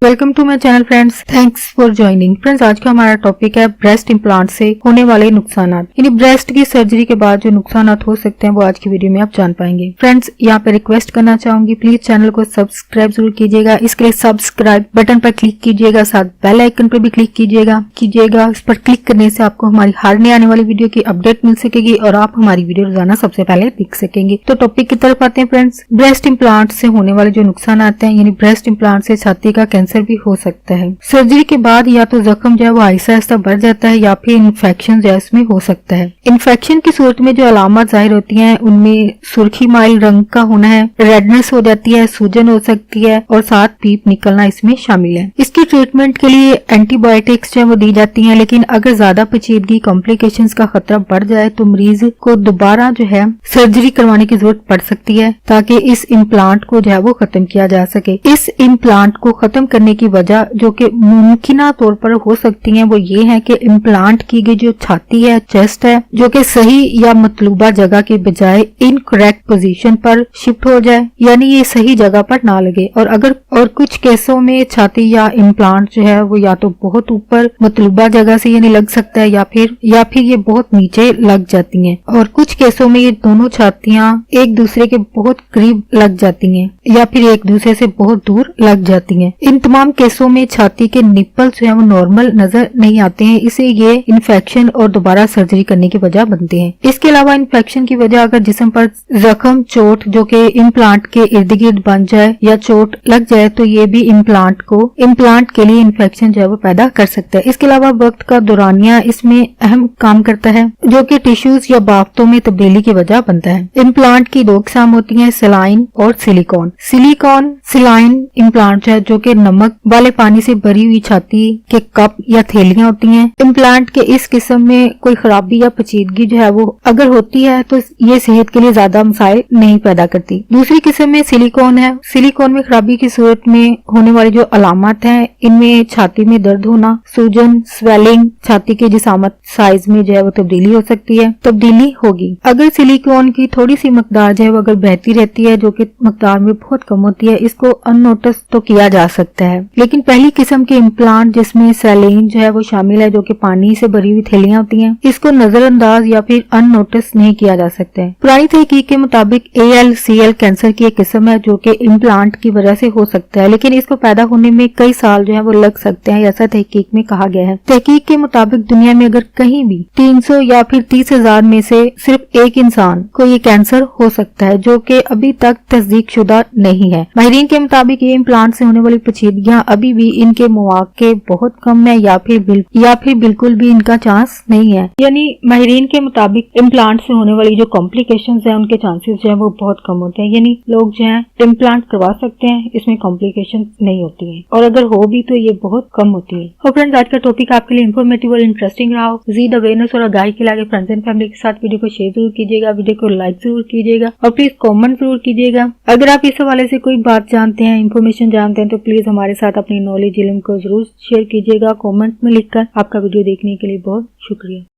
Welcome to my channel friends, thanks for joining. Friends, आज का हमारा टॉपिक है ब्रेस्ट इम्प्लांट से होने वाले नुकसान, यानी ब्रेस्ट की सर्जरी के बाद जो नुकसान हो सकते हैं वो आज की वीडियो में आप जान पाएंगे। फ्रेंड्स, यहाँ पे रिक्वेस्ट करना चाहूंगी, प्लीज चैनल को सब्सक्राइब जरूर कीजिएगा। इसके लिए सब्सक्राइब बटन पर क्लिक कीजिएगा, साथ बेल आइकन पर भी क्लिक कीजिएगा। इस पर क्लिक करने से आपको हमारी हर नई आने वाली वीडियो की अपडेट मिल सकेगी और आप हमारी वीडियो रोजाना सबसे पहले देख सकेंगे। तो टॉपिक की तरफ आते हैं फ्रेंड्स। ब्रेस्ट इम्प्लांट से होने वाले जो नुकसान आते हैं, यानी ब्रेस्ट इम्प्लांट से छाती का कैंसर भी हो सकता है। सर्जरी के बाद या तो जख्म जो है वो आहिस्ता आहिस्ता बढ़ जाता है या फिर इन्फेक्शन जो है इसमें हो सकता है। इन्फेक्शन की सूरत में जो अलामत जाहिर होती हैं उनमें सुर्खी माइल रंग का होना है, रेडनेस हो जाती है, सूजन हो सकती है और साथ पीप निकलना इसमें शामिल है। इसकी ट्रीटमेंट के लिए एंटीबायोटिक्स जो है वो दी जाती हैं, लेकिन अगर ज्यादा पेचीदगी कॉम्प्लिकेशंस का खतरा बढ़ जाए तो मरीज को दोबारा जो है सर्जरी करवाने की जरूरत पड़ सकती है ताकि इस इम्प्लांट को जो है वो खत्म किया जा सके। इस इम्प्लांट को खत्म करने की वजह जो कि मुमकिना तौर पर हो सकती है वो ये है कि इम्प्लांट की गई जो छाती है, चेस्ट है, जो कि सही या मतलूबा जगह के बजाय इनकरेक्ट पोजीशन पर शिफ्ट हो जाए, यानी ये सही जगह पर ना लगे। और कुछ केसों में छाती या इम्प्लांट जो है वो या तो बहुत ऊपर मतलूबा जगह से यानी लग सकता है या फिर ये बहुत नीचे लग जाती हैं, और कुछ केसों में ये दोनों छातियां एक दूसरे के बहुत करीब लग जाती हैं या फिर एक दूसरे से बहुत दूर लग जाती हैं। इन तमाम केसों में छाती के निप्पल जो है वो नॉर्मल नजर नहीं आते हैं, इसे ये इन्फेक्शन और दोबारा सर्जरी करने की वजह बनते हैं। इसके अलावा इन्फेक्शन की वजह अगर जिस्म पर जख्म, चोट जो कि इम्प्लांट के इर्द गिर्द बन जाए या चोट लग जाए तो ये भी इम्प्लांट के लिए इन्फेक्शन जो है वो पैदा कर सकता है। इसके अलावा वक्त का दौरानिया इसमें अहम काम करता है जो कि टिश्यूज या बाफ्तों में तब्दीली की वजह बनता है। इम्प्लांट की दो किस्म होती है, सलाइन और सिलिकॉन। सिलाइन इम्प्लांट है जो कि नमक वाले पानी से भरी हुई छाती के कप या थैलियां होती हैं। इम्प्लांट के इस किस्म में कोई खराबी या पेचीदगी जो है वो अगर होती है तो ये सेहत के लिए ज्यादा मसाइल नहीं पैदा करती। दूसरी किस्म में सिलिकॉन है। सिलिकॉन में खराबी की सूरत में होने वाली जो अलामत है, इनमें छाती में दर्द होना, सूजन, स्वेलिंग, छाती के जिसामत साइज में जो है वो तब्दीली हो सकती है, तब्दीली होगी। अगर सिलिकॉन की थोड़ी सी मकदार जो है वो अगर बहती रहती है, जो कि मकदार में बहुत कम होती है, इसको अननोटिस तो किया जा सकता है। लेकिन पहली किस्म के इम्प्लांट जिसमें सैलाइन जो है वो शामिल है, जो कि पानी से भरी हुई थैलियां होती हैं, इसको नजरअंदाज या फिर अननोटिस नहीं किया जा सकता है। पुरानी तहकीक के मुताबिक ALCL कैंसर की एक किस्म है जो कि इम्प्लांट की वजह से हो सकता है, लेकिन इसको पैदा होने में कई साल जो है वो लग सकते हैं, ऐसा तहकीक में कहा गया है। तहकीक के मुताबिक दुनिया में अगर कहीं भी 300 या फिर 30,000 में से सिर्फ एक इंसान को ये कैंसर हो सकता है, जो कि अभी तक तस्दीक शुदा नहीं है। माहिरीन के मुताबिक ये इम्प्लांट से होने वाली पेचीदगियां अभी भी इनके मौके बहुत कम है या फिर बिल्कुल भी इनका चांस नहीं है। यानी माहिरीन के मुताबिक इम्प्लांट से होने वाली जो कॉम्प्लिकेशंस है उनके चांसेस जो है वो बहुत कम होते हैं, यानी लोग जो है इम्प्लांट करवा सकते हैं, इसमें कॉम्प्लिकेशन नहीं होती है, और अगर हो भी तो ये बहुत कम होती है। और फ्रेंड्स, आज का टॉपिक आपके लिए इन्फॉर्मेटिव और इंटरेस्टिंग रहा हो। मज़ीद अवेयरनेस और आगाही के लिए फ्रेंड्स एंड फैमिली के साथ वीडियो को शेयर जरूर कीजिएगा, वीडियो को लाइक जरूर कीजिएगा और प्लीज कॉमेंट जरूर कीजिएगा। अगर आप इस हवाले से कोई बात जानते हैं, इन्फॉर्मेशन जानते हैं, तो प्लीज हमारे साथ अपनी नॉलेज इल्म को जरूर शेयर कीजिएगा कमेंट में लिखकर। आपका वीडियो देखने के लिए बहुत शुक्रिया।